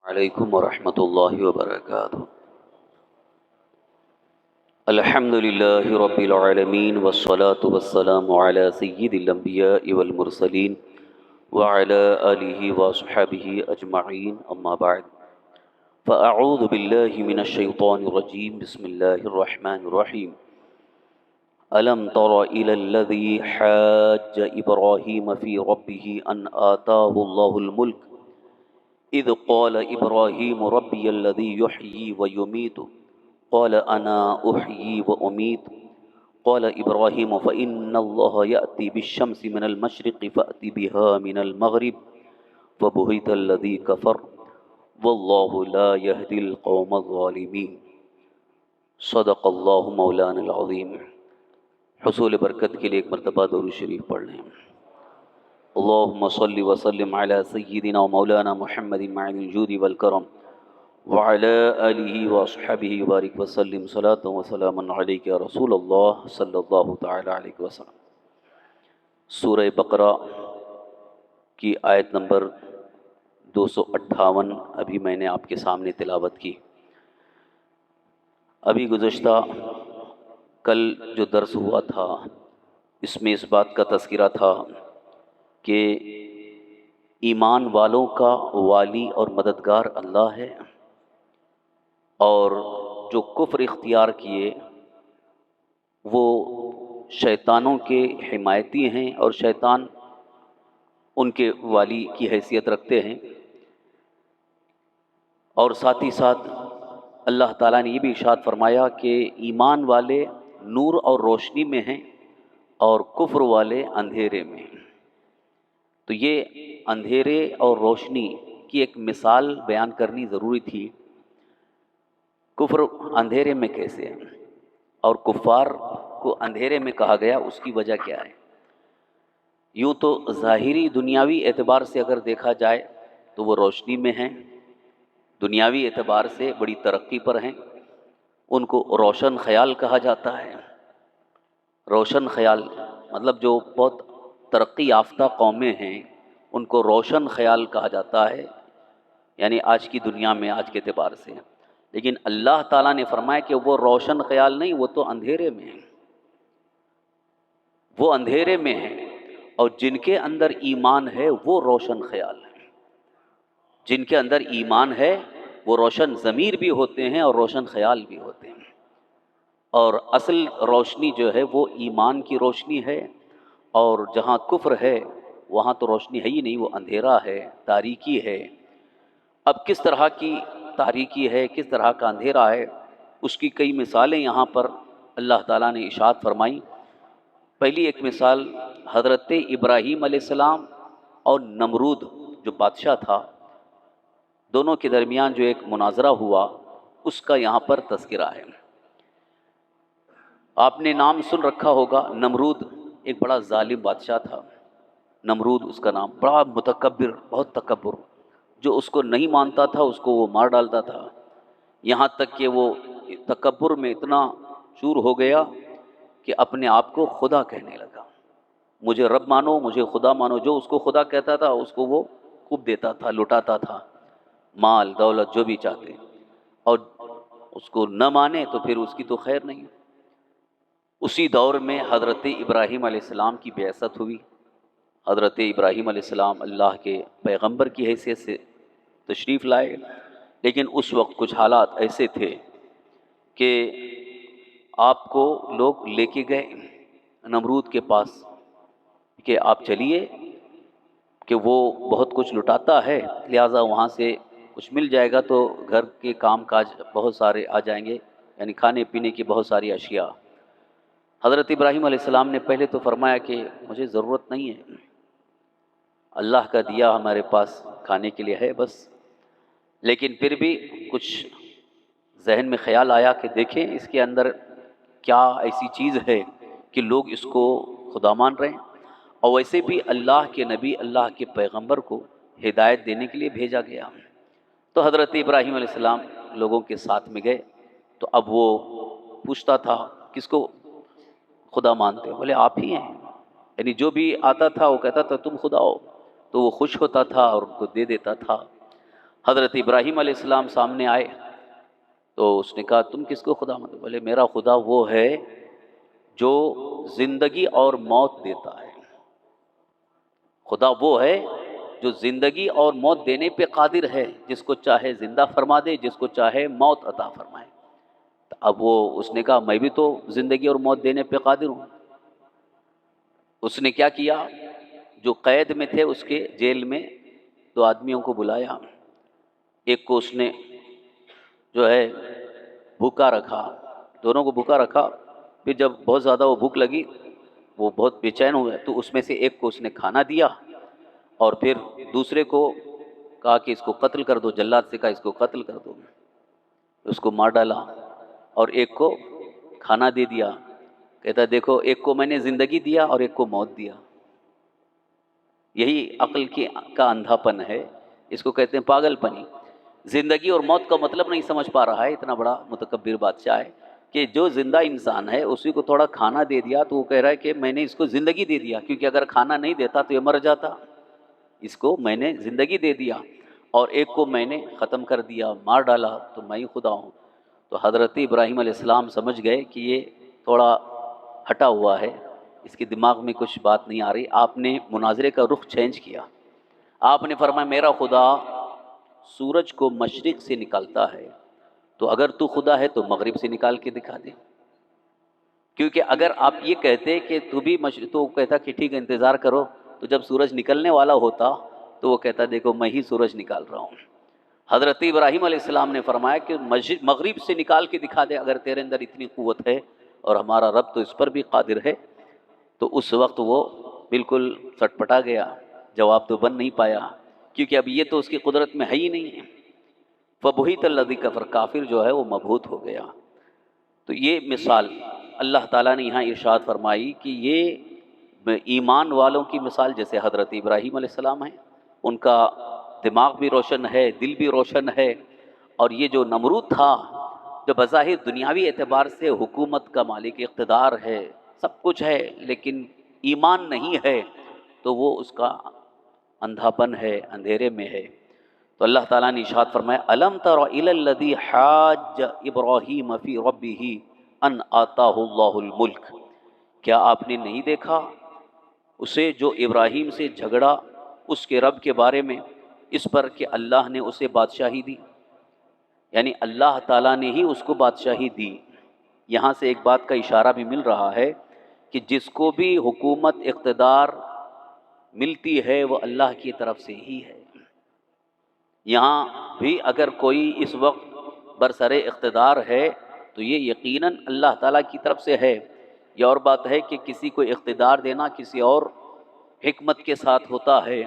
علیکم ورحمۃ اللہ وبرکاتہ۔ الحمد للہ رب العالمین والصلاة والسلام علی سید الانبیاء والمرسلین وعلی آلہ وصحبہ اجمعین، اما بعد فاعوذ باللہ من الشیطان الرجیم، بسم اللہ الرحمن الرحیم۔ ألم تر إلى الذي حاج إبراهيم في ربه أن آتاه الله الملك إذ قال إبراهيم ربي الذي يحيي ويميت قال أنا أحيي وأميت قال إبراهيم فإن الله يأتي بالشمس من المشرق فأت بها من المغرب فبهت الذي كفر والله لا يهدي القوم الظالمين۔ صدق اللہ مولانا العظیم۔ حصول برکت کے لیے ایک مرتبہ درود شریف پڑھ لیں۔ اللہم صلی وسلم علی سیدنا و مولانا محمد معین الجود والکرم وعلی آلہ واصحابہ وبارک وسلم صلاۃ و سلام علیک یا رسول اللہ صلی اللہ تعالی علیہ وسلم۔ سورہ بقرہ کی آیت نمبر 258 ابھی میں نے آپ کے سامنے تلاوت کی۔ ابھی گزشتہ کل جو درس ہوا تھا اس میں اس بات کا تذکرہ تھا کہ ایمان والوں کا والی اور مددگار اللہ ہے، اور جو کفر اختیار کیے وہ شیطانوں کے حمایتی ہیں اور شیطان ان کے والی کی حیثیت رکھتے ہیں۔ اور ساتھ ہی ساتھ اللہ تعالیٰ نے یہ بھی ارشاد فرمایا کہ ایمان والے نور اور روشنی میں ہیں اور کفر والے اندھیرے میں ہیں۔ تو یہ اندھیرے اور روشنی کی ایک مثال بیان کرنی ضروری تھی۔ کفر اندھیرے میں کیسے ہے اور کفار کو اندھیرے میں کہا گیا، اس کی وجہ کیا ہے؟ یوں تو ظاہری دنیاوی اعتبار سے اگر دیکھا جائے تو وہ روشنی میں ہیں، دنیاوی اعتبار سے بڑی ترقی پر ہیں، ان کو روشن خیال کہا جاتا ہے۔ روشن خیال مطلب جو بہت ترقی یافتہ قومیں ہیں ان کو روشن خیال کہا جاتا ہے، یعنی آج کی دنیا میں، آج کے اعتبار سے۔ لیکن اللہ تعالیٰ نے فرمایا کہ وہ روشن خیال نہیں، وہ تو اندھیرے میں ہیں، وہ اندھیرے میں ہیں، اور جن کے اندر ایمان ہے وہ روشن خیال ہے۔ جن کے اندر ایمان ہے وہ روشن ضمیر بھی ہوتے ہیں اور روشن خیال بھی ہوتے ہیں۔ اور اصل روشنی جو ہے وہ ایمان کی روشنی ہے، اور جہاں کفر ہے وہاں تو روشنی ہے ہی نہیں، وہ اندھیرا ہے، تاریکی ہے۔ اب کس طرح کی تاریکی ہے، کس طرح کا اندھیرا ہے، اس کی کئی مثالیں یہاں پر اللہ تعالیٰ نے ارشاد فرمائی۔ پہلی ایک مثال حضرت ابراہیم علیہ السلام اور نمرود جو بادشاہ تھا، دونوں کے درمیان جو ایک مناظرہ ہوا اس کا یہاں پر تذکرہ ہے۔ آپ نے نام سن رکھا ہوگا، نمرود ایک بڑا ظالم بادشاہ تھا۔ نمرود اس کا نام، بڑا متکبر، بہت تکبر، جو اس کو نہیں مانتا تھا اس کو وہ مار ڈالتا تھا، یہاں تک کہ وہ تکبر میں اتنا چور ہو گیا کہ اپنے آپ کو خدا کہنے لگا۔ مجھے رب مانو، مجھے خدا مانو، جو اس کو خدا کہتا تھا اس کو وہ خوب دیتا تھا، لٹاتا تھا، مال دولت جو بھی چاہتے، اور اس کو نہ مانے تو پھر اس کی تو خیر نہیں۔ اسی دور میں حضرت ابراہیم علیہ السلام کی بعثت ہوئی۔ حضرت ابراہیم علیہ السلام اللہ کے پیغمبر کی حیثیت سے تشریف لائے، لیکن اس وقت کچھ حالات ایسے تھے کہ آپ کو لوگ لے کے گئے نمرود کے پاس کہ آپ چلیے، کہ وہ بہت کچھ لٹاتا ہے، لہٰذا وہاں سے کچھ مل جائے گا تو گھر کے کام کاج بہت سارے آ جائیں گے، یعنی کھانے پینے کی بہت ساری اشیاء۔ حضرت ابراہیم علیہ السلام نے پہلے تو فرمایا کہ مجھے ضرورت نہیں ہے، اللہ کا دیا ہمارے پاس کھانے کے لیے ہے بس۔ لیکن پھر بھی کچھ ذہن میں خیال آیا کہ دیکھیں اس کے اندر کیا ایسی چیز ہے کہ لوگ اس کو خدا مان رہے ہیں، اور ویسے بھی اللہ کے نبی، اللہ کے پیغمبر کو ہدایت دینے کے لیے بھیجا گیا۔ تو حضرت ابراہیم علیہ السلام لوگوں کے ساتھ میں گئے، تو اب وہ پوچھتا تھا کس کو خدا مانتے ہو؟ بولے آپ ہی ہیں، یعنی جو بھی آتا تھا وہ کہتا تھا تم خدا ہو، تو وہ خوش ہوتا تھا اور ان کو دے دیتا تھا۔ حضرت ابراہیم علیہ السلام سامنے آئے تو اس نے کہا تم کس کو خدا مانتے؟ بولے میرا خدا وہ ہے جو زندگی اور موت دیتا ہے، خدا وہ ہے جو زندگی اور موت دینے پہ قادر ہے، جس کو چاہے زندہ فرما دے، جس کو چاہے موت عطا فرمائے۔ اب وہ اس نے کہا میں بھی تو زندگی اور موت دینے پہ قادر ہوں۔ اس نے کیا کیا، جو قید میں تھے اس کے جیل میں دو آدمیوں کو بلایا، ایک کو اس نے جو ہے بھوکا رکھا، دونوں کو بھوکا رکھا، پھر جب بہت زیادہ وہ بھوک لگی، وہ بہت بے چین ہوئے، تو اس میں سے ایک کو اس نے کھانا دیا اور پھر دوسرے کو کہا کہ اس کو قتل کر دو، جلاد سے کہا اس کو قتل کر دو، اس کو مار ڈالا اور ایک کو کھانا دے دیا۔ کہتا دیکھو ایک کو میں نے زندگی دیا اور ایک کو موت دیا۔ یہی عقل کا اندھا پن ہے، اس کو کہتے ہیں پاگل پنی۔ زندگی اور موت کا مطلب نہیں سمجھ پا رہا ہے، اتنا بڑا متکبر بادشاہ ہے کہ جو زندہ انسان ہے اسی کو تھوڑا کھانا دے دیا تو وہ کہہ رہا ہے کہ میں نے اس کو زندگی دے دیا، کیونکہ اگر کھانا نہیں دیتا تو یہ مر جاتا، اس کو میں نے زندگی دے دیا اور ایک کو میں نے ختم کر دیا، مار ڈالا، تو میں ہی خدا ہوں۔ تو حضرت ابراہیم علیہ السلام سمجھ گئے کہ یہ تھوڑا ہٹا ہوا ہے، اس کے دماغ میں کچھ بات نہیں آ رہی۔ آپ نے مناظرے کا رخ چینج کیا، آپ نے فرمایا میرا خدا سورج کو مشرق سے نکالتا ہے، تو اگر تو خدا ہے تو مغرب سے نکال کے دکھا دے، کیونکہ اگر آپ یہ کہتے کہ تو بھی مشرق، تو وہ کہتا کہ ٹھیک ہے انتظار کرو، تو جب سورج نکلنے والا ہوتا تو وہ کہتا دیکھو میں ہی سورج نکال رہا ہوں۔ حضرت ابراہیم علیہ السلام نے فرمایا کہ مغرب سے نکال کے دکھا دے، اگر تیرے اندر اتنی قوت ہے اور ہمارا رب تو اس پر بھی قادر ہے۔ تو اس وقت وہ بالکل سٹپٹا گیا، جواب تو بن نہیں پایا، کیونکہ اب یہ تو اس کی قدرت میں ہے ہی نہیں ہے۔ فَبُہِتَ الَّذِي كَفَرَ، کافر جو ہے وہ مبہوت ہو گیا۔ تو یہ مثال اللہ تعالیٰ نے یہاں ارشاد فرمائی کہ یہ ایمان والوں کی مثال جیسے حضرت ابراہیم علیہ السلام ہیں، ان کا دماغ بھی روشن ہے، دل بھی روشن ہے، اور یہ جو نمرود تھا جو بظاہر دنیاوی اعتبار سے حکومت کا مالک اقتدار ہے، سب کچھ ہے، لیکن ایمان نہیں ہے، تو وہ اس کا اندھا پن ہے، اندھیرے میں ہے۔ تو اللہ تعالیٰ نے ارشاد فرمایا الم تر الی الذی حاج ابراہیم فی ربہ ان آتاہ اللہ الملک، کیا آپ نے نہیں دیکھا اسے جو ابراہیم سے جھگڑا اس کے رب کے بارے میں، اس پر کہ اللہ نے اسے بادشاہی دی، یعنی اللہ تعالیٰ نے ہی اس کو بادشاہی دی۔ یہاں سے ایک بات کا اشارہ بھی مل رہا ہے کہ جس کو بھی حکومت اقتدار ملتی ہے وہ اللہ کی طرف سے ہی ہے۔ یہاں بھی اگر کوئی اس وقت برسر اقتدار ہے تو یہ یقیناً اللہ تعالیٰ کی طرف سے ہے۔ یہ اور بات ہے کہ کسی کو اقتدار دینا کسی اور حکمت کے ساتھ ہوتا ہے،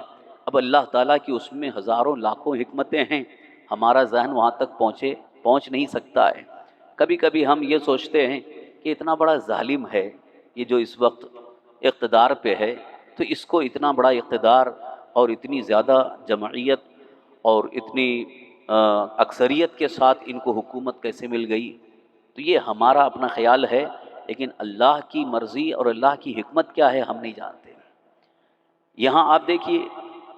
اب اللہ تعالیٰ کی اس میں ہزاروں لاکھوں حکمتیں ہیں، ہمارا ذہن وہاں تک پہنچ نہیں سکتا ہے۔ کبھی کبھی ہم یہ سوچتے ہیں کہ اتنا بڑا ظالم ہے یہ جو اس وقت اقتدار پہ ہے، تو اس کو اتنا بڑا اقتدار اور اتنی زیادہ جمعیت اور اتنی اکثریت کے ساتھ ان کو حکومت کیسے مل گئی؟ تو یہ ہمارا اپنا خیال ہے، لیکن اللہ کی مرضی اور اللہ کی حکمت کیا ہے ہم نہیں جانتے۔ یہاں آپ دیکھیے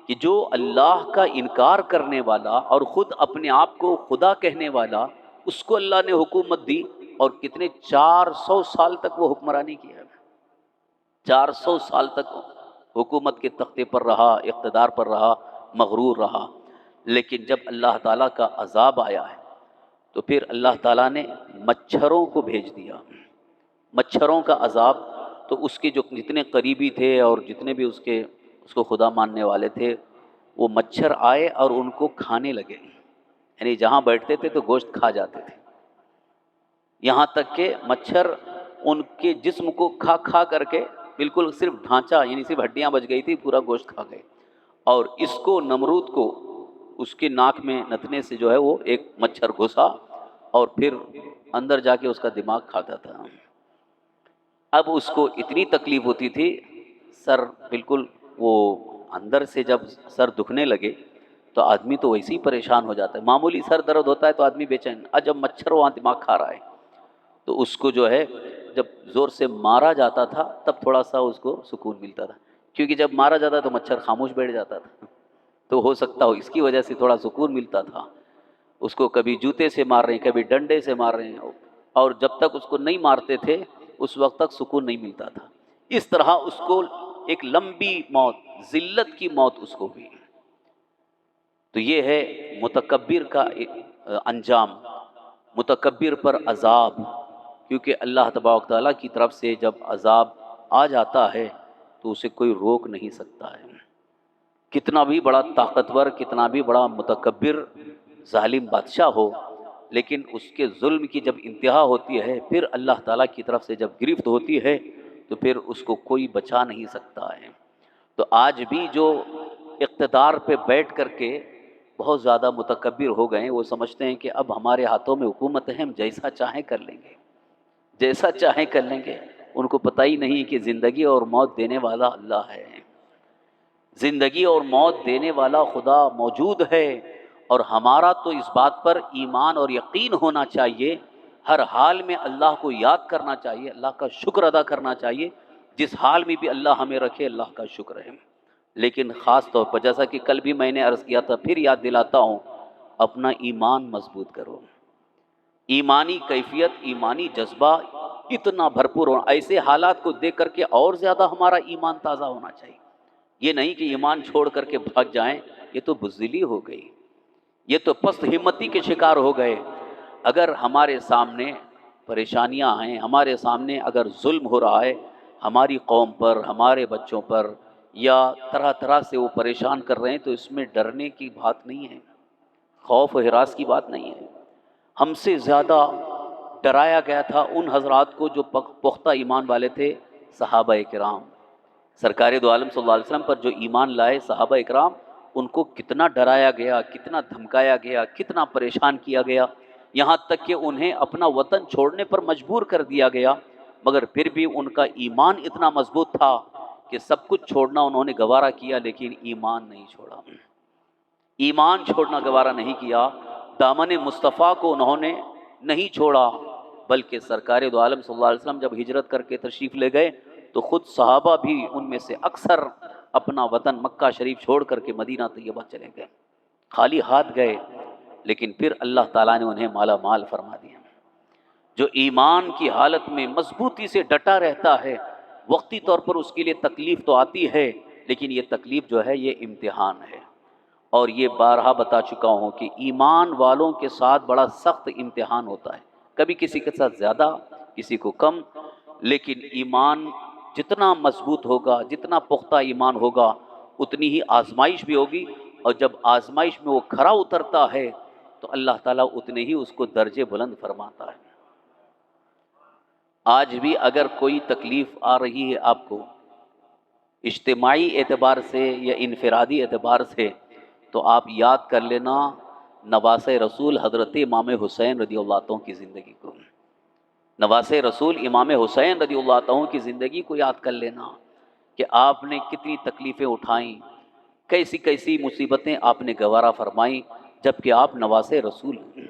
کہ جو اللہ کا انکار کرنے والا اور خود اپنے آپ کو خدا کہنے والا، اس کو اللہ نے حکومت دی، اور کتنے 400 سال تک وہ حکمرانی کیا، 400 سال تک حکومت کے تختے پر رہا، اقتدار پر رہا، مغرور رہا۔ لیکن جب اللہ تعالیٰ کا عذاب آیا ہے تو پھر اللہ تعالیٰ نے مچھروں کو بھیج دیا، مچھروں کا عذاب۔ تو اس کے جو جتنے قریبی تھے اور جتنے بھی اس کو خدا ماننے والے تھے، وہ مچھر آئے اور ان کو کھانے لگے، یعنی جہاں بیٹھتے تھے تو گوشت کھا جاتے تھے، یہاں تک کہ مچھر ان کے جسم کو کھا کھا کر کے بالکل صرف ڈھانچہ، یعنی صرف ہڈیاں بچ گئی تھی، پورا گوشت کھا گئے۔ اور اس کو نمرود کو اس کے ناک میں نتنے سے جو ہے وہ ایک مچھر گھسا اور پھر اندر جا کے اس کا دماغ کھاتا تھا۔ اب اس کو اتنی تکلیف ہوتی تھی، سر بالکل وہ اندر سے جب سر دکھنے لگے تو آدمی تو ویسے ہی پریشان ہو جاتا ہے، معمولی سر درد ہوتا ہے تو آدمی بے چین، جب مچھر وہاں دماغ کھا رہا ہے تو اس کو جو ہے جب زور سے مارا جاتا تھا تب تھوڑا سا اس کو سکون ملتا تھا، کیونکہ جب مارا جاتا تو مچھر خاموش بیٹھ جاتا تھا، تو ہو سکتا ہو اس کی وجہ سے تھوڑا سکون ملتا تھا. اس کو کبھی جوتے سے مار رہے ہیں، کبھی ڈنڈے سے مار رہے ہیں، اور جب تک اس کو نہیں مارتے تھے اس وقت تک سکون نہیں ملتا تھا. اس طرح اس کو ایک لمبی موت، ذلت کی موت اس کو ہوئی. تو یہ ہے متکبر کا انجام، متکبر پر عذاب. کیونکہ اللہ تبارک تعالیٰ کی طرف سے جب عذاب آ جاتا ہے تو اسے کوئی روک نہیں سکتا ہے. کتنا بھی بڑا طاقتور، کتنا بھی بڑا متکبر ظالم بادشاہ ہو، لیکن اس کے ظلم کی جب انتہا ہوتی ہے، پھر اللہ تعالیٰ کی طرف سے جب گرفت ہوتی ہے تو پھر اس کو کوئی بچا نہیں سکتا ہے. تو آج بھی جو اقتدار پہ بیٹھ کر کے بہت زیادہ متکبر ہو گئے ہیں، وہ سمجھتے ہیں کہ اب ہمارے ہاتھوں میں حکومت ہے، ہم جیسا چاہیں کر لیں گے، جیسا چاہیں کر لیں گے. ان کو پتہ ہی نہیں کہ زندگی اور موت دینے والا اللہ ہے، زندگی اور موت دینے والا خدا موجود ہے. اور ہمارا تو اس بات پر ایمان اور یقین ہونا چاہیے، ہر حال میں اللہ کو یاد کرنا چاہیے، اللہ کا شکر ادا کرنا چاہیے. جس حال میں بھی اللہ ہمیں رکھے، اللہ کا شکر ہے. لیکن خاص طور پر جیسا کہ کل بھی میں نے عرض کیا تھا، پھر یاد دلاتا ہوں، اپنا ایمان مضبوط کرو. ایمانی کیفیت، ایمانی جذبہ اتنا بھرپور ہونا، ایسے حالات کو دیکھ کر کے اور زیادہ ہمارا ایمان تازہ ہونا چاہیے. یہ نہیں کہ ایمان چھوڑ کر کے بھاگ جائیں، یہ تو بزدلی ہو گئی، یہ تو پست ہمتی کے شکار ہو گئے. اگر ہمارے سامنے پریشانیاں ہیں، ہمارے سامنے اگر ظلم ہو رہا ہے ہماری قوم پر، ہمارے بچوں پر، یا طرح طرح سے وہ پریشان کر رہے ہیں، تو اس میں ڈرنے کی بات نہیں ہے، خوف و ہراس کی بات نہیں ہے. ہم سے زیادہ ڈرایا گیا تھا ان حضرات کو جو پختہ ایمان والے تھے، صحابہ کرام. سرکار دو عالم صلی اللہ علیہ وسلم پر جو ایمان لائے صحابہ اکرام، ان کو کتنا ڈرایا گیا، کتنا دھمکایا گیا، کتنا پریشان کیا گیا، یہاں تک کہ انہیں اپنا وطن چھوڑنے پر مجبور کر دیا گیا. مگر پھر بھی ان کا ایمان اتنا مضبوط تھا کہ سب کچھ چھوڑنا انہوں نے گوارا کیا، لیکن ایمان نہیں چھوڑا، ایمان چھوڑنا گوارا نہیں کیا. دامن مصطفیٰ کو انہوں نے نہیں چھوڑا، بلکہ سرکار دو عالم صلی اللہ علیہ وسلم جب ہجرت کر کے تشریف لے گئے تو خود صحابہ بھی ان میں سے اکثر اپنا وطن مکہ شریف چھوڑ کر کے مدینہ طیبہ چلے گئے، خالی ہاتھ گئے. لیکن پھر اللہ تعالیٰ نے انہیں مالا مال فرما دیا. جو ایمان کی حالت میں مضبوطی سے ڈٹا رہتا ہے، وقتی طور پر اس کے لیے تکلیف تو آتی ہے، لیکن یہ تکلیف جو ہے یہ امتحان ہے. اور یہ بارہا بتا چکا ہوں کہ ایمان والوں کے ساتھ بڑا سخت امتحان ہوتا ہے، کبھی کسی کے ساتھ زیادہ، کسی کو کم. لیکن ایمان جتنا مضبوط ہوگا، جتنا پختہ ایمان ہوگا، اتنی ہی آزمائش بھی ہوگی. اور جب آزمائش میں وہ کھرا اترتا ہے تو اللہ تعالیٰ اتنے ہی اس کو درجے بلند فرماتا ہے. آج بھی اگر کوئی تکلیف آ رہی ہے آپ کو اجتماعی اعتبار سے یا انفرادی اعتبار سے، تو آپ یاد کر لینا نواس رسول حضرت امام حسین رضی اللہ عنہ کی زندگی کو، نواس رسول امام حسین رضی اللہ عنہ کی زندگی کو یاد کر لینا کہ آپ نے کتنی تکلیفیں اٹھائیں، کیسی کیسی مصیبتیں آپ نے گوارا فرمائیں، جبکہ آپ نواس رسول ہیں.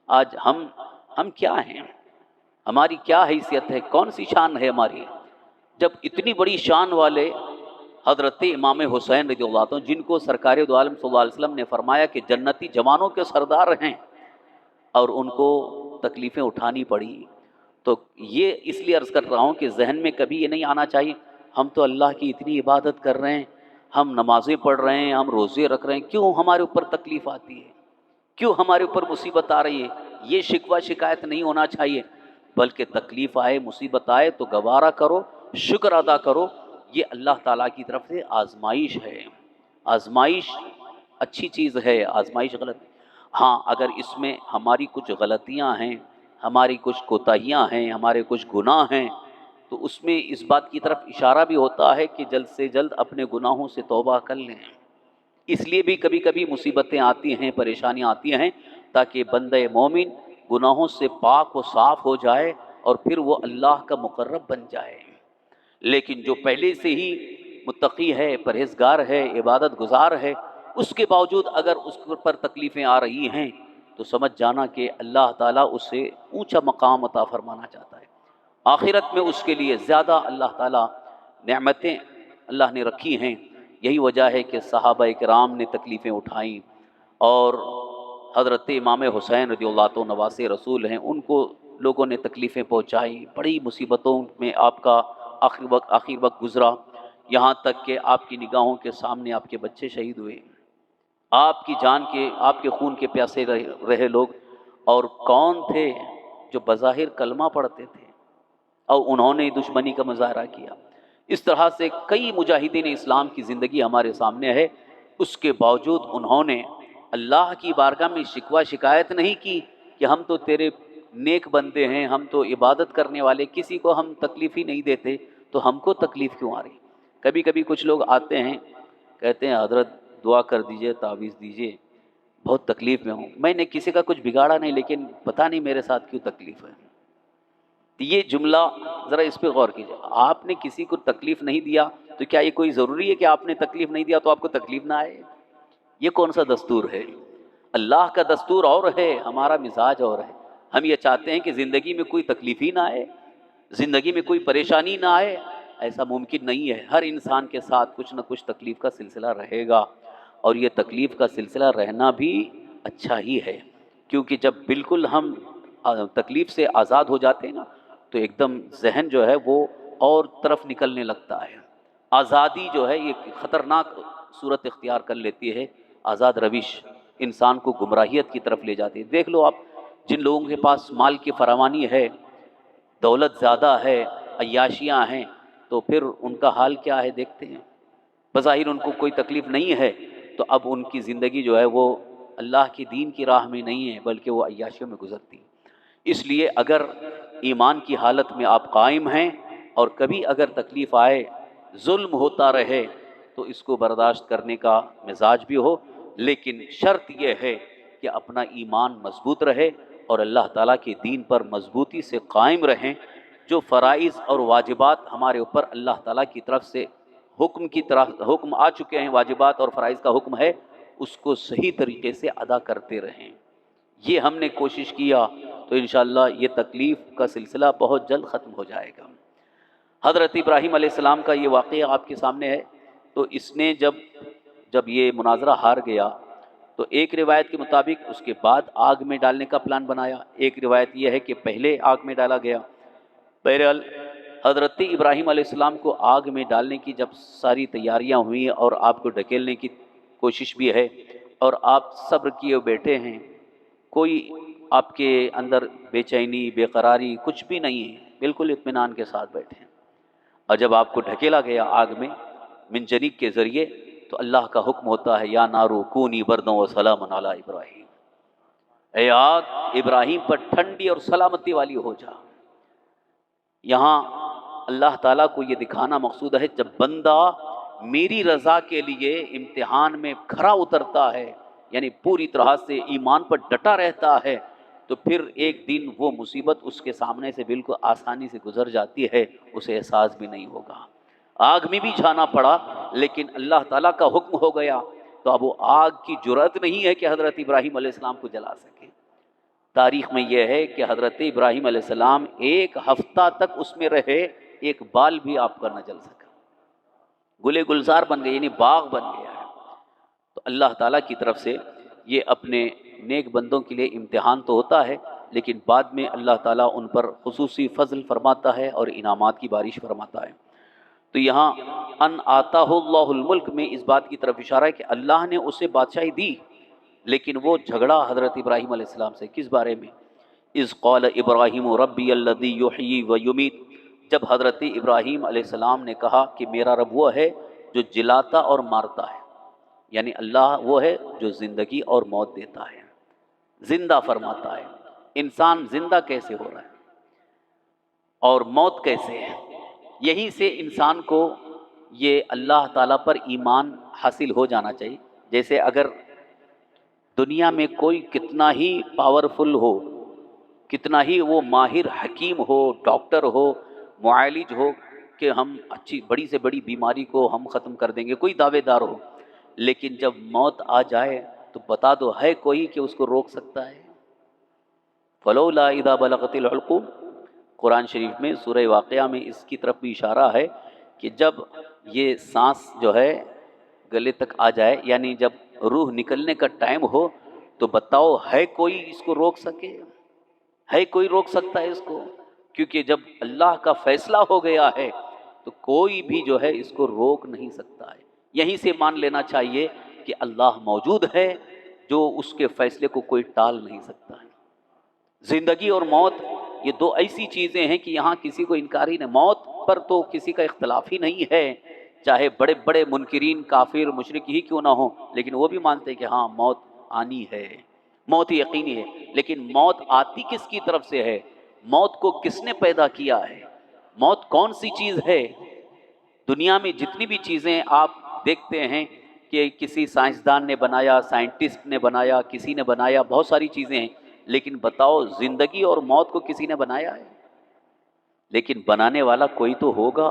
آج ہم کیا ہیں، ہماری کیا حیثیت ہے، کون سی شان ہے ہماری، جب اتنی بڑی شان والے حضرت امام حسین رضی اللہ عنہ، جن کو سرکار دو عالم صلی اللہ علیہ وسلم نے فرمایا کہ جنتی جوانوں کے سردار ہیں، اور ان کو تکلیفیں اٹھانی پڑی. تو یہ اس لیے عرض کر رہا ہوں کہ ذہن میں کبھی یہ نہیں آنا چاہیے ہم تو اللہ کی اتنی عبادت کر رہے ہیں، ہم نمازیں پڑھ رہے ہیں، ہم روزے رکھ رہے ہیں، کیوں ہمارے اوپر تکلیف آتی ہے، کیوں ہمارے اوپر مصیبت آ رہی ہے. یہ شکوہ شکایت نہیں ہونا چاہیے، بلکہ تکلیف آئے، مصیبت آئے تو گوارا کرو، شکر ادا کرو. یہ اللہ تعالیٰ کی طرف سے آزمائش ہے. آزمائش اچھی چیز ہے، آزمائش غلط. ہاں اگر اس میں ہماری کچھ غلطیاں ہیں، ہماری کچھ کوتاہیاں ہیں، ہمارے کچھ گناہ ہیں، تو اس میں اس بات کی طرف اشارہ بھی ہوتا ہے کہ جلد سے جلد اپنے گناہوں سے توبہ کر لیں. اس لیے بھی کبھی کبھی مصیبتیں آتی ہیں، پریشانیاں آتی ہیں، تاکہ بندہ مومن گناہوں سے پاک و صاف ہو جائے اور پھر وہ اللہ کا مقرب بن جائے. لیکن جو پہلے سے ہی متقی ہے، پرہیزگار ہے، عبادت گزار ہے، اس کے باوجود اگر اس پر تکلیفیں آ رہی ہیں تو سمجھ جانا کہ اللہ تعالیٰ اسے اونچا مقام عطا فرمانا چاہتا ہے. آخرت میں اس کے لیے زیادہ اللہ تعالیٰ نعمتیں اللہ نے رکھی ہیں یہی وجہ ہے کہ صحابہ کرام نے تکلیفیں اٹھائیں، اور حضرت امام حسین رضی اللہ عنہ نواسے رسول ہیں، ان کو لوگوں نے تکلیفیں پہنچائی، بڑی مصیبتوں میں آپ کا آخر وقت گزرا، یہاں تک کہ آپ کی نگاہوں کے سامنے آپ کے بچے شہید ہوئے، آپ کی جان کے، آپ کے خون کے پیاسے رہے لوگ، اور کون تھے جو بظاہر کلمہ پڑھتے تھے اور انہوں نے دشمنی کا مظاہرہ کیا۔ اس طرح سے کئی مجاہدین اسلام کی زندگی ہمارے سامنے ہے، اس کے باوجود انہوں نے اللہ کی بارگاہ میں شکوہ شکایت نہیں کی کہ ہم تو تیرے نیک بندے ہیں، ہم تو عبادت کرنے والے، کسی کو ہم تکلیف ہی نہیں دیتے، تو ہم کو تکلیف کیوں آ رہی؟ کبھی کبھی کچھ لوگ آتے ہیں، کہتے ہیں حضرت دعا کر دیجئے، تعویذ دیجئے، بہت تکلیف میں ہوں۔ میں نے کسی کا کچھ بگاڑا نہیں، لیکن پتہ نہیں میرے ساتھ کیوں تکلیف ہے۔ یہ جملہ ذرا اس پہ غور کیجیے، آپ نے کسی کو تکلیف نہیں دیا تو کیا یہ کوئی ضروری ہے کہ آپ نے تکلیف نہیں دیا تو آپ کو تکلیف نہ آئے؟ یہ کون سا دستور ہے؟ اللہ کا دستور اور ہے، ہمارا مزاج اور ہے۔ ہم یہ چاہتے ہیں کہ زندگی میں کوئی تکلیف ہی نہ آئے، زندگی میں کوئی پریشانی نہ آئے، ایسا ممکن نہیں ہے۔ ہر انسان کے ساتھ کچھ نہ کچھ تکلیف کا سلسلہ رہے گا، اور یہ تکلیف کا سلسلہ رہنا بھی اچھا ہی ہے، کیونکہ جب بالکل ہم تکلیف سے آزاد ہو جاتے ہیں نا، تو ایک دم ذہن جو ہے وہ اور طرف نکلنے لگتا ہے۔ آزادی جو ہے یہ خطرناک صورت اختیار کر لیتی ہے، آزاد روش انسان کو گمراہیت کی طرف لے جاتی ہے۔ دیکھ لو آپ، جن لوگوں کے پاس مال کی فراوانی ہے، دولت زیادہ ہے، عیاشیاں ہیں، تو پھر ان کا حال کیا ہے دیکھتے ہیں۔ بظاہر ان کو کوئی تکلیف نہیں ہے، تو اب ان کی زندگی جو ہے وہ اللہ کی دین کی راہ میں نہیں ہے، بلکہ وہ عیاشیوں میں گزرتی ہے۔ اس لیے اگر ایمان کی حالت میں آپ قائم ہیں، اور کبھی اگر تکلیف آئے، ظلم ہوتا رہے، تو اس کو برداشت کرنے کا مزاج بھی ہو، لیکن شرط یہ ہے کہ اپنا ایمان مضبوط رہے اور اللہ تعالیٰ کے دین پر مضبوطی سے قائم رہیں۔ جو فرائض اور واجبات ہمارے اوپر اللہ تعالیٰ کی طرف سے حکم آ چکے ہیں، واجبات اور فرائض کا حکم ہے، اس کو صحیح طریقے سے ادا کرتے رہیں۔ یہ ہم نے کوشش کیا تو انشاءاللہ یہ تکلیف کا سلسلہ بہت جلد ختم ہو جائے گا۔ حضرت ابراہیم علیہ السلام کا یہ واقعہ آپ کے سامنے ہے۔ تو اس نے جب یہ مناظرہ ہار گیا، تو ایک روایت کے مطابق اس کے بعد آگ میں ڈالنے کا پلان بنایا، ایک روایت یہ ہے کہ پہلے آگ میں ڈالا گیا۔ بہرحال حضرت ابراہیم علیہ السلام کو آگ میں ڈالنے کی جب ساری تیاریاں ہوئیں، اور آپ کو ڈھکیلنے کی کوشش بھی ہے، اور آپ صبر کیے بیٹھے ہیں، کوئی آپ کے اندر بے چینی، بے قراری کچھ بھی نہیں ہے، بالکل اطمینان کے ساتھ بیٹھے ہیں، اور جب آپ کو ڈھکیلا گیا آگ میں منجنیق کے ذریعے، تو اللہ کا حکم ہوتا ہے یا نارو کونی بردوں و سلام علی ابراہیم، اے آگ ابراہیم پر ٹھنڈی اور سلامتی والی ہو جا۔ یہاں اللہ تعالیٰ کو یہ دکھانا مقصود ہے، جب بندہ میری رضا کے لیے امتحان میں کھرا اترتا ہے، یعنی پوری طرح سے ایمان پر ڈٹا رہتا ہے، تو پھر ایک دن وہ مصیبت اس کے سامنے سے بالکل آسانی سے گزر جاتی ہے، اسے احساس بھی نہیں ہوگا۔ آگ میں بھی جانا پڑا، لیکن اللہ تعالیٰ کا حکم ہو گیا، تو اب وہ آگ کی جرأت نہیں ہے کہ حضرت ابراہیم علیہ السلام کو جلا سکے۔ تاریخ میں یہ ہے کہ حضرت ابراہیم علیہ السلام ایک ہفتہ تک اس میں رہے، ایک بال بھی آپ کا نہ جل سکا، گلے گلزار بن گئے، یعنی باغ بن گیا ہے۔ تو اللہ تعالیٰ کی طرف سے یہ اپنے نیک بندوں کے لیے امتحان تو ہوتا ہے، لیکن بعد میں اللہ تعالیٰ ان پر خصوصی فضل فرماتا ہے اور انعامات کی بارش فرماتا ہے۔ تو یہاں ان آتاہ اللہ الملک میں اس بات کی طرف اشارہ ہے کہ اللہ نے اسے بادشاہی دی، لیکن وہ جھگڑا حضرت ابراہیم علیہ السلام سے کس بارے میں؟ اذ قال ابراہیم ربی الذی یحیی و یمیت، جب حضرت ابراہیم علیہ السلام نے کہا کہ میرا رب وہ ہے جو جلاتا اور مارتا ہے، یعنی اللہ وہ ہے جو زندگی اور موت دیتا ہے، زندہ فرماتا ہے۔ انسان زندہ کیسے ہو رہا ہے اور موت کیسے ہے؟ یہیں سے انسان کو یہ اللہ تعالیٰ پر ایمان حاصل ہو جانا چاہیے۔ جیسے اگر دنیا میں کوئی کتنا ہی پاورفل ہو، کتنا ہی وہ ماہر حکیم ہو، ڈاکٹر ہو، معالج ہو، کہ ہم اچھی بڑی سے بڑی بیماری کو ہم ختم کر دیں گے، کوئی دعوے دار ہو، لیکن جب موت آ جائے تو بتا دو ہے کوئی کہ اس کو روک سکتا ہے؟ فلولا اذا بلغت الحلقوم، قرآن شریف میں سورہ واقعہ میں اس کی طرف بھی اشارہ ہے کہ جب یہ سانس جو ہے گلے تک آ جائے، یعنی جب روح نکلنے کا ٹائم ہو، تو بتاؤ ہے کوئی اس کو روک سکے؟ ہے کوئی روک سکتا ہے اس کو؟ کیونکہ جب اللہ کا فیصلہ ہو گیا ہے تو کوئی بھی جو ہے اس کو روک نہیں سکتا ہے۔ یہیں سے مان لینا چاہیے کہ اللہ موجود ہے، جو اس کے فیصلے کو کوئی ٹال نہیں سکتا ہے۔ زندگی اور موت یہ دو ایسی چیزیں ہیں کہ یہاں کسی کو انکار ہی نہیں۔ موت پر تو کسی کا اختلاف ہی نہیں ہے، چاہے بڑے بڑے منکرین کافر مشرک ہی کیوں نہ ہوں، لیکن وہ بھی مانتے ہیں کہ ہاں موت آنی ہے، موت یقینی ہے۔ لیکن موت آتی کس کی طرف سے ہے؟ موت کو کس نے پیدا کیا ہے؟ موت کون سی چیز ہے؟ دنیا میں جتنی بھی چیزیں آپ دیکھتے ہیں کہ کسی سائنسدان نے بنایا، سائنٹسٹ نے بنایا، کسی نے بنایا، بہت ساری چیزیں ہیں، لیکن بتاؤ زندگی اور موت کو کسی نے بنایا ہے؟ لیکن بنانے والا کوئی تو ہوگا،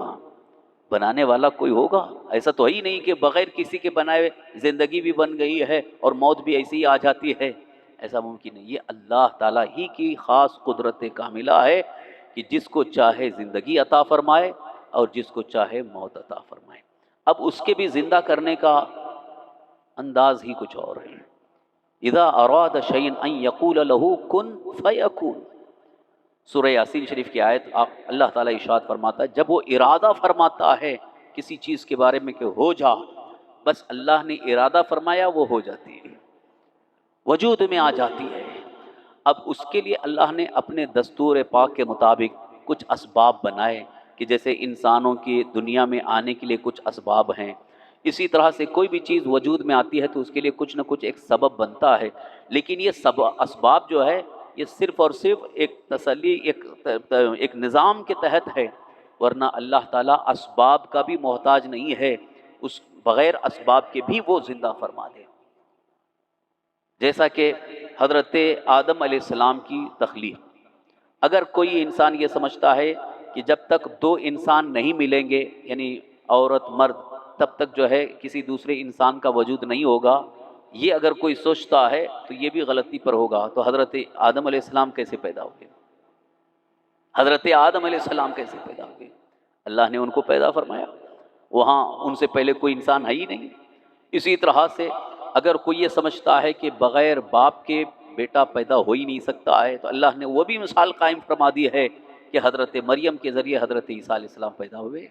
بنانے والا کوئی ہوگا۔ ایسا تو ہی نہیں کہ بغیر کسی کے بنائے زندگی بھی بن گئی ہے اور موت بھی ایسی ہی آ جاتی ہے، ایسا ممکن نہیں۔ یہ اللہ تعالیٰ ہی کی خاص قدرت کاملہ ہے کہ جس کو چاہے زندگی عطا فرمائے اور جس کو چاہے موت عطا فرمائے۔ اب اس کے بھی زندہ کرنے کا انداز ہی کچھ اور ہے۔ اذا اراد شیئا ان یقول له کن فیکون، سورہ یاسین شریف کی آیت آپ اللہ تعالیٰ ارشاد فرماتا ہے جب وہ ارادہ فرماتا ہے کسی چیز کے بارے میں کہ ہو جا، بس اللہ نے ارادہ فرمایا وہ ہو جاتی ہے، وجود میں آ جاتی ہے۔ اب اس کے لیے اللہ نے اپنے دستور پاک کے مطابق کچھ اسباب بنائے کہ جیسے انسانوں کی دنیا میں آنے کے لیے کچھ اسباب ہیں، اسی طرح سے کوئی بھی چیز وجود میں آتی ہے تو اس کے لیے کچھ نہ کچھ ایک سبب بنتا ہے۔ لیکن یہ سب اسباب جو ہے یہ صرف اور صرف ایک تسلی، ایک نظام کے تحت ہے، ورنہ اللہ تعالیٰ اسباب کا بھی محتاج نہیں ہے، اس بغیر اسباب کے بھی وہ زندہ فرما دے۔ جیسا کہ حضرت آدم علیہ السلام کی تخلیق، اگر کوئی انسان یہ سمجھتا ہے کہ جب تک دو انسان نہیں ملیں گے، یعنی عورت مرد، تب تک جو ہے کسی دوسرے انسان کا وجود نہیں ہوگا، یہ اگر کوئی سوچتا ہے تو یہ بھی غلطی پر ہوگا۔ تو حضرت آدم علیہ السلام کیسے پیدا ہوئے؟ حضرت آدم علیہ السلام کیسے پیدا ہوئے؟ اللہ نے ان کو پیدا فرمایا، وہاں ان سے پہلے کوئی انسان ہے ہی نہیں۔ اسی طرح سے اگر کوئی یہ سمجھتا ہے کہ بغیر باپ کے بیٹا پیدا ہو ہی نہیں سکتا ہے، تو اللہ نے وہ بھی مثال قائم فرما دی ہے کہ حضرت مریم کے ذریعے حضرت عیسیٰ علیہ السلام پیدا ہوئے۔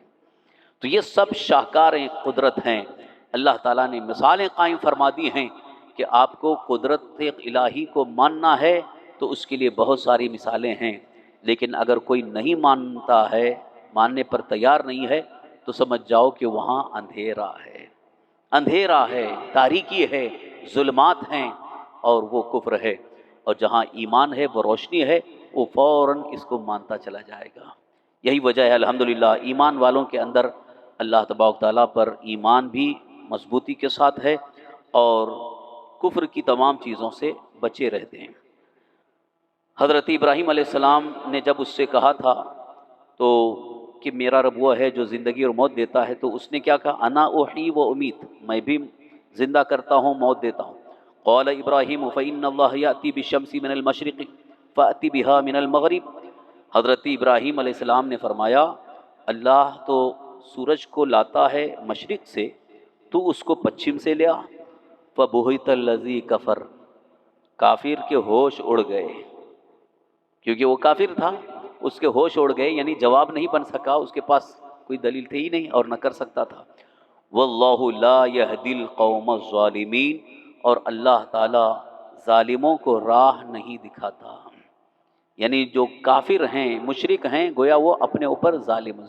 تو یہ سب شاہکار قدرت ہیں، اللہ تعالیٰ نے مثالیں قائم فرما دی ہیں کہ آپ کو قدرت الہی کو ماننا ہے تو اس کے لیے بہت ساری مثالیں ہیں۔ لیکن اگر کوئی نہیں مانتا ہے، ماننے پر تیار نہیں ہے، تو سمجھ جاؤ کہ وہاں اندھیرا ہے، اندھیرا ہے، تاریکی ہے، ظلمات ہیں، اور وہ کفر ہے۔ اور جہاں ایمان ہے وہ روشنی ہے، وہ فوراً اس کو مانتا چلا جائے گا۔ یہی وجہ ہے الحمدللہ ایمان والوں کے اندر اللہ تبارک تعالیٰ پر ایمان بھی مضبوطی کے ساتھ ہے اور کفر کی تمام چیزوں سے بچے رہتے ہیں۔ حضرت ابراہیم علیہ السلام نے جب اس سے کہا تھا تو کہ میرا رب وہ ہے جو زندگی اور موت دیتا ہے، تو اس نے کیا کہا؟ انا احیی و امیت، میں بھی زندہ کرتا ہوں، موت دیتا ہوں۔ قال ابراہیم فإن اللہ یأتی بالشمس من المشرق فأتی بها من المغرب، حضرت ابراہیم علیہ السلام نے فرمایا اللہ تو سورج کو لاتا ہے مشرق سے، تو اس کو پچھم سے لیا۔ فبہت الذی کفر، کافر کے ہوش اڑ گئے، کیونکہ وہ کافر تھا، اس کے ہوش اڑ گئے، یعنی جواب نہیں بن سکا، اس کے پاس کوئی دلیل تھی ہی نہیں اور نہ کر سکتا تھا۔ واللہ لا یہدی القوم الظالمین، اور اللہ تعالی ظالموں کو راہ نہیں دکھاتا، یعنی جو کافر ہیں، مشرک ہیں، گویا وہ اپنے اوپر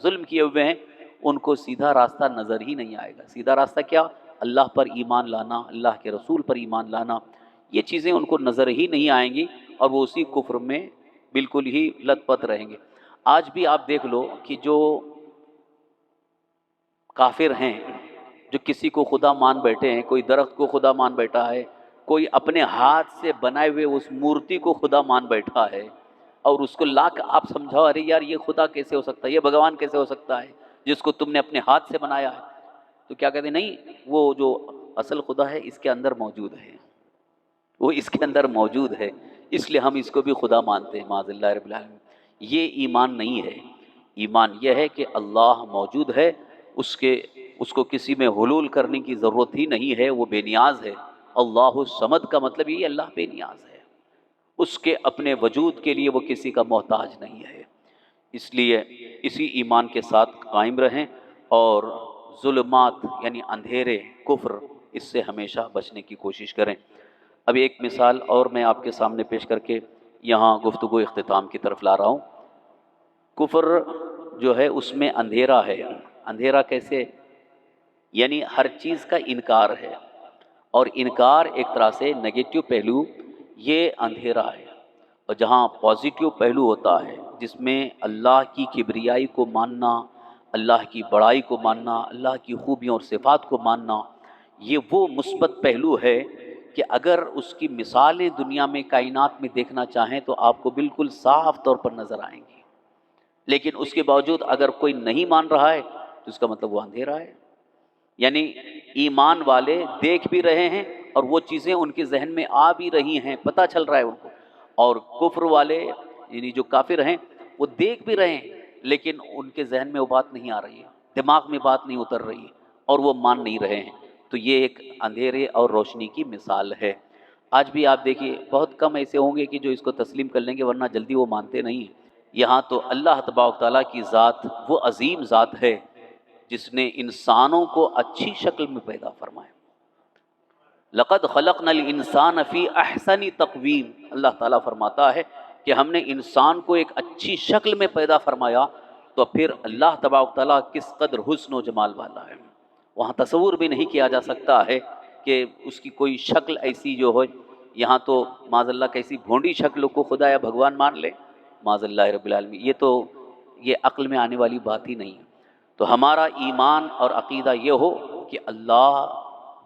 ظلم کیے ہوئے ہیں، ان کو سیدھا راستہ نظر ہی نہیں آئے گا۔ سیدھا راستہ کیا؟ اللہ پر ایمان لانا، اللہ کے رسول پر ایمان لانا، یہ چیزیں ان کو نظر ہی نہیں آئیں گی اور وہ اسی کفر میں بالکل ہی لت پت رہیں گے۔ آج بھی آپ دیکھ لو کہ جو کافر ہیں، جو کسی کو خدا مان بیٹھے ہیں، کوئی درخت کو خدا مان بیٹھا ہے، کوئی اپنے ہاتھ سے بنائے ہوئے اس مورتی کو خدا مان بیٹھا ہے، اور اس کو لا کر آپ سمجھاؤ ارے یار یہ خدا کیسے ہو سکتا ہے، یہ بھگوان کیسے ہو سکتا ہے جس کو تم نے اپنے ہاتھ سے بنایا ہے، تو کیا کہتے ہیں؟ نہیں، وہ جو اصل خدا ہے اس کے اندر موجود ہے، وہ اس کے اندر موجود ہے، اس لیے ہم اس کو بھی خدا مانتے ہیں، معاذ اللہ رب العالمین۔ یہ ایمان نہیں ہے۔ ایمان یہ ہے کہ اللہ موجود ہے، اس کے اس کو کسی میں حلول کرنے کی ضرورت ہی نہیں ہے، وہ بے نیاز ہے۔ اللہ الصمد کا مطلب یہ اللہ بے نیاز ہے، اس کے اپنے وجود کے لیے وہ کسی کا محتاج نہیں ہے۔ اس لیے اسی ایمان کے ساتھ قائم رہیں اور ظلمات یعنی اندھیرے کفر اس سے ہمیشہ بچنے کی کوشش کریں۔ اب ایک مثال اور میں آپ کے سامنے پیش کر کے یہاں گفتگو اختتام کی طرف لا رہا ہوں۔ کفر جو ہے اس میں اندھیرا ہے۔ اندھیرا کیسے؟ یعنی ہر چیز کا انکار ہے، اور انکار ایک طرح سے نگیٹو پہلو یہ اندھیرا ہے، اور جہاں پازیٹیو پہلو ہوتا ہے جس میں اللہ کی کبریائی کو ماننا، اللہ کی بڑائی کو ماننا، اللہ کی خوبیوں اور صفات کو ماننا، یہ وہ مثبت پہلو ہے کہ اگر اس کی مثالیں دنیا میں کائنات میں دیکھنا چاہیں تو آپ کو بالکل صاف طور پر نظر آئیں گی، لیکن اس کے باوجود اگر کوئی نہیں مان رہا ہے تو اس کا مطلب وہ اندھیرا ہے۔ یعنی ایمان والے دیکھ بھی رہے ہیں اور وہ چیزیں ان کے ذہن میں آ بھی رہی ہیں، پتہ چل رہا ہے ان کو، اور کفر والے یعنی جو کافر ہیں وہ دیکھ بھی رہے ہیں لیکن ان کے ذہن میں وہ بات نہیں آ رہی ہے، دماغ میں بات نہیں اتر رہی ہے اور وہ مان نہیں رہے ہیں۔ تو یہ ایک اندھیرے اور روشنی کی مثال ہے۔ آج بھی آپ دیکھیے بہت کم ایسے ہوں گے کہ جو اس کو تسلیم کر لیں گے، ورنہ جلدی وہ مانتے نہیں ہیں۔ یہاں تو اللہ تبارک تعالیٰ کی ذات وہ عظیم ذات ہے جس نے انسانوں کو اچھی شکل میں پیدا فرمایا۔ لقد خلقنا الانسان فی احسن تقویم، اللہ تعالیٰ فرماتا ہے کہ ہم نے انسان کو ایک اچھی شکل میں پیدا فرمایا، تو پھر اللہ تبارک تعالیٰ کس قدر حسن و جمال والا ہے، وہاں تصور بھی نہیں کیا جا سکتا ہے کہ اس کی کوئی شکل ایسی جو ہو۔ یہاں تو معاذ اللہ کیسی بھونڈی شکل کو خدا یا بھگوان مان لے، معاذ اللہ رب العالمین، یہ عقل میں آنے والی بات ہی نہیں ہے۔ تو ہمارا ایمان اور عقیدہ یہ ہو کہ اللہ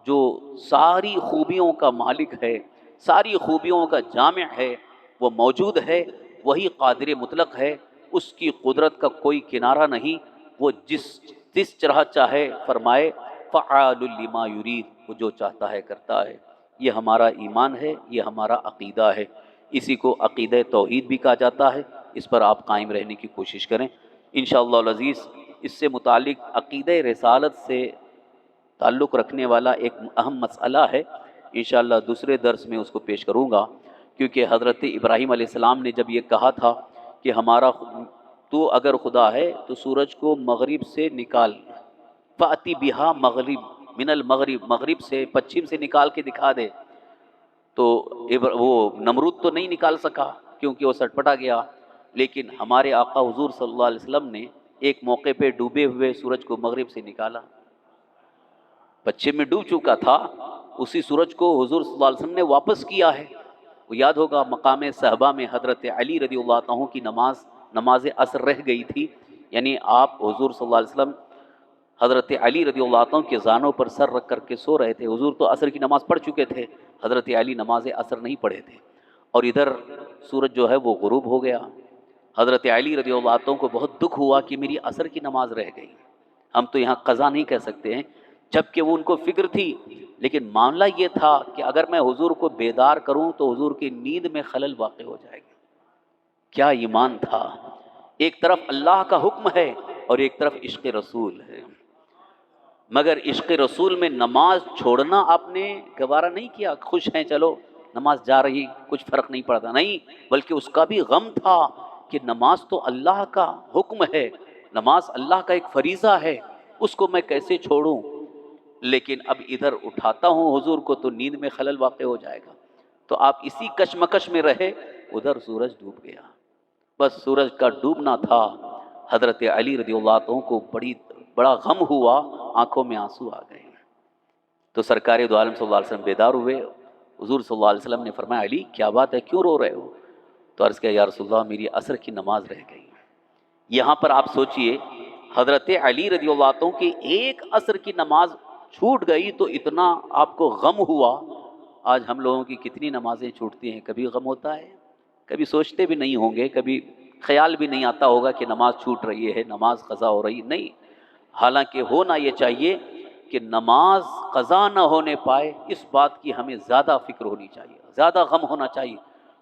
جو ساری خوبیوں کا مالک ہے، ساری خوبیوں کا جامع ہے، وہ موجود ہے، وہی قادر مطلق ہے، اس کی قدرت کا کوئی کنارہ نہیں، وہ جس طرح چاہے فرمائے، فعال لما یرید، وہ جو چاہتا ہے کرتا ہے۔ یہ ہمارا ایمان ہے، یہ ہمارا عقیدہ ہے، اسی کو عقیدہ توحید بھی کہا جاتا ہے۔ اس پر آپ قائم رہنے کی کوشش کریں انشاءاللہ العزیز۔ اس سے متعلق عقیدہ رسالت سے تعلق رکھنے والا ایک اہم مسئلہ ہے، انشاءاللہ دوسرے درس میں اس کو پیش کروں گا، کیونکہ حضرت ابراہیم علیہ السلام نے جب یہ کہا تھا کہ تو اگر خدا ہے تو سورج کو مغرب سے نکال، فاتی بہا مغرب من المغرب، مغرب سے پچھم سے نکال کے دکھا دے، تو وہ نمرود تو نہیں نکال سکا کیونکہ وہ سٹپٹا گیا، لیکن ہمارے آقا حضور صلی اللہ علیہ وسلم نے ایک موقع پہ ڈوبے ہوئے سورج کو مغرب سے نکالا، پچھم میں ڈوب چکا تھا، اسی سورج کو حضور صلی اللہ علیہ وسلم نے واپس کیا ہے۔ وہ یاد ہوگا مقام صحابہ میں حضرت علی رضی اللہ عنہ کی نماز عصر رہ گئی تھی، یعنی آپ حضور صلی اللہ علیہ وسلم حضرت علی رضی اللہ عنہ کے زانوں پر سر رکھ کر کے سو رہے تھے، حضور تو عصر کی نماز پڑھ چکے تھے، حضرت علی نماز عصر نہیں پڑھے تھے، اور ادھر سورج جو ہے وہ غروب ہو گیا۔ حضرت علی رضی اللہ عنہ کو بہت دکھ ہوا کہ میری عصر کی نماز رہ گئی، ہم تو یہاں قضا نہیں کہہ سکتے ہیں، جبکہ وہ ان کو فکر تھی، لیکن معاملہ یہ تھا کہ اگر میں حضور کو بیدار کروں تو حضور کی نیند میں خلل واقع ہو جائے گا۔ کیا ایمان تھا! ایک طرف اللہ کا حکم ہے اور ایک طرف عشق رسول ہے، مگر عشق رسول میں نماز چھوڑنا آپ نے گوارا نہیں کیا، خوش ہیں چلو نماز جا رہی کچھ فرق نہیں پڑتا، نہیں، بلکہ اس کا بھی غم تھا کہ نماز تو اللہ کا حکم ہے، نماز اللہ کا ایک فریضہ ہے، اس کو میں کیسے چھوڑوں؟ لیکن اب ادھر اٹھاتا ہوں حضور کو تو نیند میں خلل واقع ہو جائے گا، تو آپ اسی کشمکش میں رہے، ادھر سورج ڈوب گیا۔ بس سورج کا ڈوبنا تھا، حضرت علی رضی اللہ عنہ کو بڑا غم ہوا، آنکھوں میں آنسو آ گئے، تو سرکار دو عالم صلی اللہ علیہ وسلم بیدار ہوئے، حضور صلی اللہ علیہ وسلم نے فرمایا علی کیا بات ہے، کیوں رو رہے ہو؟ تو عرض کیا یا رسول اللہ میری عصر کی نماز رہ گئی۔ یہاں پر آپ سوچئے حضرت علی رضی اللہ عنہ کی ایک عصر کی نماز چھوٹ گئی تو اتنا آپ کو غم ہوا۔ آج ہم لوگوں کی کتنی نمازیں چھوٹتی ہیں، کبھی غم ہوتا ہے؟ کبھی سوچتے بھی نہیں ہوں گے، کبھی خیال بھی نہیں آتا ہوگا کہ نماز چھوٹ رہی ہے، نماز قضا ہو رہی نہیں۔ حالانکہ ہونا یہ چاہیے کہ نماز قضا نہ ہونے پائے، اس بات کی ہمیں زیادہ فکر ہونی چاہیے، زیادہ غم ہونا چاہیے۔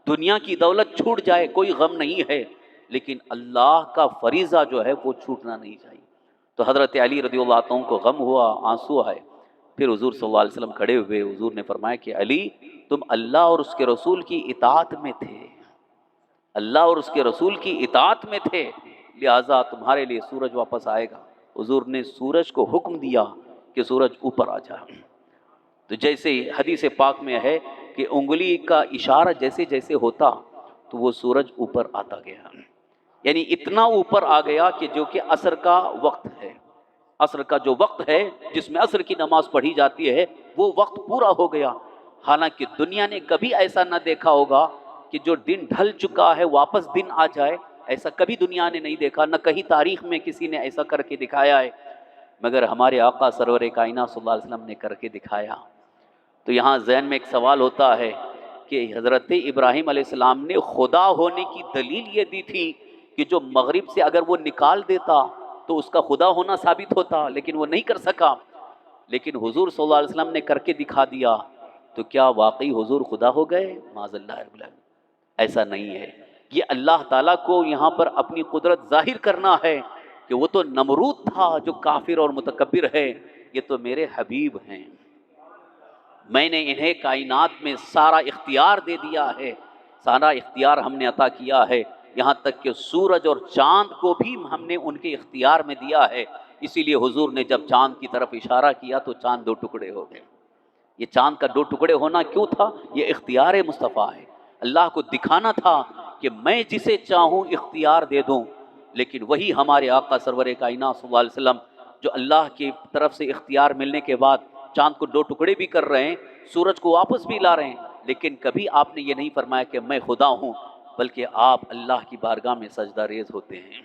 دنیا کی دولت چھوٹ جائے کوئی غم نہیں ہے، لیکن اللہ کا فریضہ جو ہے وہ چھوٹنا نہیں چاہیے۔ تو حضرت علی رضی اللہ عنہ کو غم ہوا، آنسو آئے. پھر حضور صلی اللہ علیہ وسلم کھڑے ہوئے، حضور نے فرمایا کہ علی تم اللہ اور اس کے رسول کی اطاعت میں تھے، اللہ اور اس کے رسول کی اطاعت میں تھے، لہٰذا تمہارے لیے سورج واپس آئے گا. حضور نے سورج کو حکم دیا کہ سورج اوپر آ جا. تو جیسے حدیث پاک میں ہے کہ انگلی کا اشارہ جیسے جیسے ہوتا تو وہ سورج اوپر آتا گیا، یعنی اتنا اوپر آ گیا کہ جو کہ عصر کا وقت ہے، عصر کا جو وقت ہے جس میں عصر کی نماز پڑھی جاتی ہے وہ وقت پورا ہو گیا. حالانکہ دنیا نے کبھی ایسا نہ دیکھا ہوگا کہ جو دن ڈھل چکا ہے واپس دن آ جائے، ایسا کبھی دنیا نے نہیں دیکھا، نہ کہیں تاریخ میں کسی نے ایسا کر کے دکھایا ہے، مگر ہمارے آقا سرور کائنات صلی اللہ علیہ وسلم نے کر کے دکھایا. تو یہاں ذہن میں ایک سوال ہوتا ہے کہ حضرت ابراہیم علیہ السلام نے خدا ہونے کی دلیل یہ دی تھی کہ جو مغرب سے اگر وہ نکال دیتا تو اس کا خدا ہونا ثابت ہوتا، لیکن وہ نہیں کر سکا. لیکن حضور صلی اللہ علیہ وسلم نے کر کے دکھا دیا، تو کیا واقعی حضور خدا ہو گئے؟ معاذ اللہ رب العالمین، ایسا نہیں ہے. یہ اللہ تعالیٰ کو یہاں پر اپنی قدرت ظاہر کرنا ہے کہ وہ تو نمرود تھا جو کافر اور متکبر ہے، یہ تو میرے حبیب ہیں، میں نے انہیں کائنات میں سارا اختیار دے دیا ہے، سارا اختیار ہم نے عطا کیا ہے، یہاں تک کہ سورج اور چاند کو بھی ہم نے ان کے اختیار میں دیا ہے. اسی لیے حضور نے جب چاند کی طرف اشارہ کیا تو چاند دو ٹکڑے ہو گئے. یہ چاند کا دو ٹکڑے ہونا کیوں تھا؟ یہ اختیار مصطفیٰ ہے، اللہ کو دکھانا تھا کہ میں جسے چاہوں اختیار دے دوں. لیکن وہی ہمارے آقا سرور کائنات صلی اللہ علیہ وسلم جو اللہ کی طرف سے اختیار ملنے کے بعد چاند کو دو ٹکڑے بھی کر رہے ہیں، سورج کو واپس بھی لا رہے ہیں، لیکن کبھی آپ نے یہ نہیں فرمایا کہ میں خدا ہوں، بلکہ آپ اللہ کی بارگاہ میں سجدہ ریز ہوتے ہیں،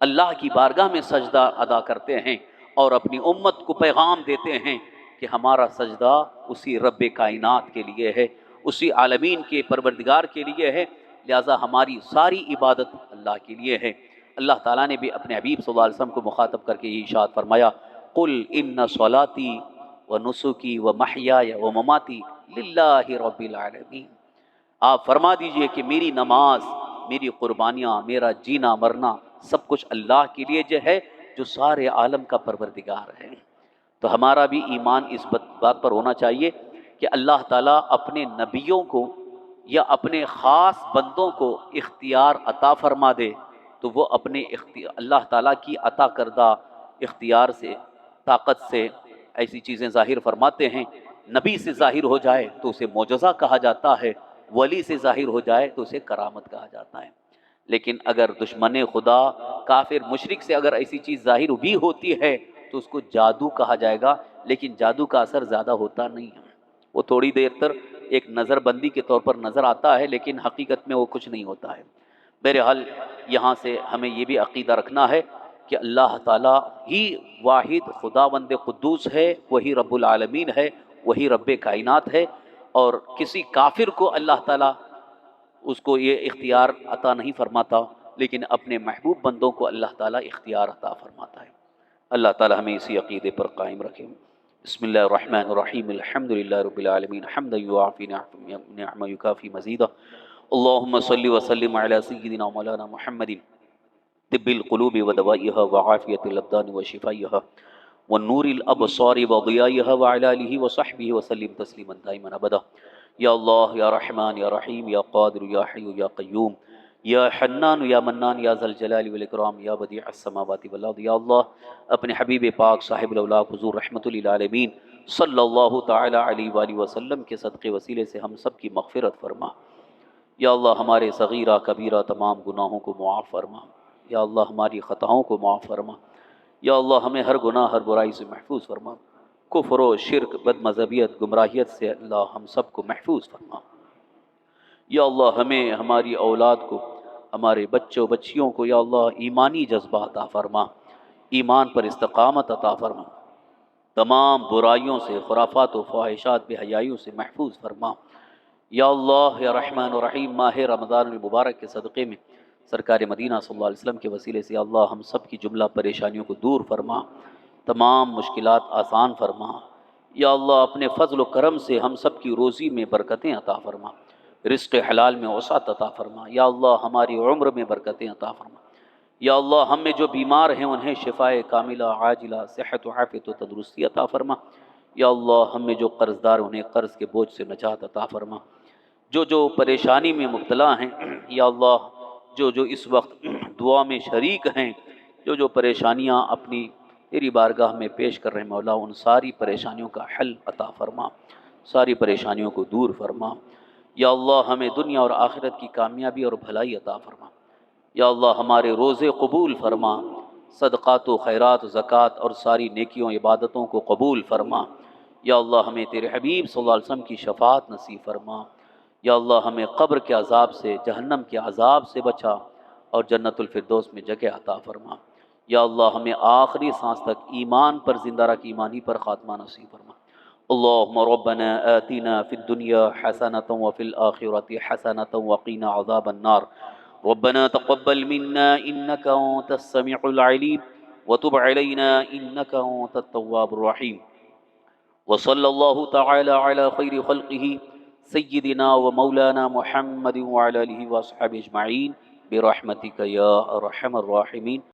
اللہ کی بارگاہ میں سجدہ ادا کرتے ہیں اور اپنی امت کو پیغام دیتے ہیں کہ ہمارا سجدہ اسی رب کائنات کے لیے ہے، اسی عالمین کے پروردگار کے لیے ہے، لہٰذا ہماری ساری عبادت اللہ کے لیے ہے. اللہ تعالیٰ نے بھی اپنے حبیب صلی اللہ علیہ وسلم کو مخاطب کر کے یہ ارشاد فرمایا، قل ان صلاتی ونسکی ومحیای ومماتی للہ رب العالمین. آپ فرما دیجئے کہ میری نماز، میری قربانیاں، میرا جینا مرنا سب کچھ اللہ کے لیے جو ہے، جو سارے عالم کا پروردگار ہے. تو ہمارا بھی ایمان اس بات پر ہونا چاہیے کہ اللہ تعالیٰ اپنے نبیوں کو یا اپنے خاص بندوں کو اختیار عطا فرما دے تو وہ اپنے اللہ تعالیٰ کی عطا کردہ اختیار سے، طاقت سے ایسی چیزیں ظاہر فرماتے ہیں. نبی سے ظاہر ہو جائے تو اسے معجزہ کہا جاتا ہے، ولی سے ظاہر ہو جائے تو اسے کرامت کہا جاتا ہے. لیکن اگر دشمن خدا، کافر، مشرک سے اگر ایسی چیز ظاہر بھی ہوتی ہے تو اس کو جادو کہا جائے گا، لیکن جادو کا اثر زیادہ ہوتا نہیں ہے، وہ تھوڑی دیر تک ایک نظر بندی کے طور پر نظر آتا ہے، لیکن حقیقت میں وہ کچھ نہیں ہوتا ہے. بہرحال یہاں سے ہمیں یہ بھی عقیدہ رکھنا ہے کہ اللہ تعالیٰ ہی واحد خداوند قدوس ہے، وہی رب العالمین ہے، وہی رب کائنات ہے، اور کسی کافر کو اللہ تعالیٰ اس کو یہ اختیار عطا نہیں فرماتا، لیکن اپنے محبوب بندوں کو اللہ تعالیٰ اختیار عطا فرماتا ہے. اللہ تعالیٰ ہمیں اسی عقیدے پر قائم رکھے. بسم اللہ الرحمن الرحیم، الحمد للہ رب العالمین، حمدا یوافی نعمہ یکافی مزیدہ. اللہم صلی وسلم علی سیدنا مولانا محمد طب القلوب ودوائها وعافیت الابدان وشفائها والنور الابصار وضیائها وعلی آلہ وصحبہ وسلم تسلیما دائما ابدا. یا اللہ یا رحمان یا رحیم یا قادر یا حی یا قیوم یا حنان یا منان یا ذا الجلال والاکرام یا بدیع السماوات والارض. یا اللہ اپنے حبیب پاک صاحب الاولاق حضور رحمت للعالمین صلی اللہ تعالی علیہ وآلہ وسلم کے صدقے وسیلے سے ہم سب کی مغفرت فرما. یا اللہ ہمارے صغیرہ کبیرہ تمام گناہوں کو معاف فرما. یا اللہ ہماری خطاؤں کو معاف فرما. یا اللہ ہمیں ہر گناہ، ہر برائی سے محفوظ فرما. کفر و شرک، بد مذہبیت، گمراہیت سے اللہ ہم سب کو محفوظ فرما. یا اللہ ہمیں، ہماری اولاد کو، ہمارے بچوں بچیوں کو یا اللہ ایمانی جذبہ عطا فرما، ایمان پر استقامت عطا فرما، تمام برائیوں سے، خرافات و فواہشات، بے حیائیوں سے محفوظ فرما. یا اللہ یا رحمن و رحیم ماہ رمضان المبارک کے صدقے میں سرکار مدینہ صلی اللہ علیہ وسلم کے وسیلے سے اللہ ہم سب کی جملہ پریشانیوں کو دور فرما، تمام مشکلات آسان فرما. یا اللہ اپنے فضل و کرم سے ہم سب کی روزی میں برکتیں عطا فرما، رزق حلال میں وسعت عطا فرما. یا اللہ ہماری عمر میں برکتیں عطا فرما. یا اللہ ہم میں جو بیمار ہیں انہیں شفائے کاملہ عاجلہ صحت و عافیت و تندرستی عطا فرما۔ یا اللہ ہم میں جو قرض دار انہیں قرض کے بوجھ سے نجات عطا فرما۔ جو پریشانی میں مبتلا ہیں یا اللہ، جو اس وقت دعا میں شریک ہیں، جو پریشانیاں اپنی تیری بارگاہ میں پیش کر رہے ہیں مولا، ان ساری پریشانیوں کا حل عطا فرما، ساری پریشانیوں کو دور فرما۔ یا اللہ ہمیں دنیا اور آخرت کی کامیابی اور بھلائی عطا فرما۔ یا اللہ ہمارے روزے قبول فرما، صدقات و خیرات و زکوٰۃ اور ساری نیکیوں عبادتوں کو قبول فرما۔ یا اللہ ہمیں تیرے حبیب صلی اللہ علیہ وسلم کی شفاعت نصیب فرما۔ یا اللہ ہمیں قبر کے عذاب سے، جہنم کے عذاب سے بچا اور جنت الفردوس میں جگہ عطا فرما۔ یا اللہ ہمیں آخری سانس تک ایمان پر زندہ رکھ، ایمانی پر خاتمہ نصیب فرما۔ اللہم ربنا آتنا فی الدنیا حسنۃ وفی الآخرۃ حسنۃ وقنا عذاب النار۔ ربنا تقبل منا انك انت السميع العليم وتب علينا انك انت التواب الرحيم، وصلى الله تعالى على خير خلقه سيدنا ومولانا محمد وعلى آله وصحبه اجمعين برحمتك يا ارحم الراحمين۔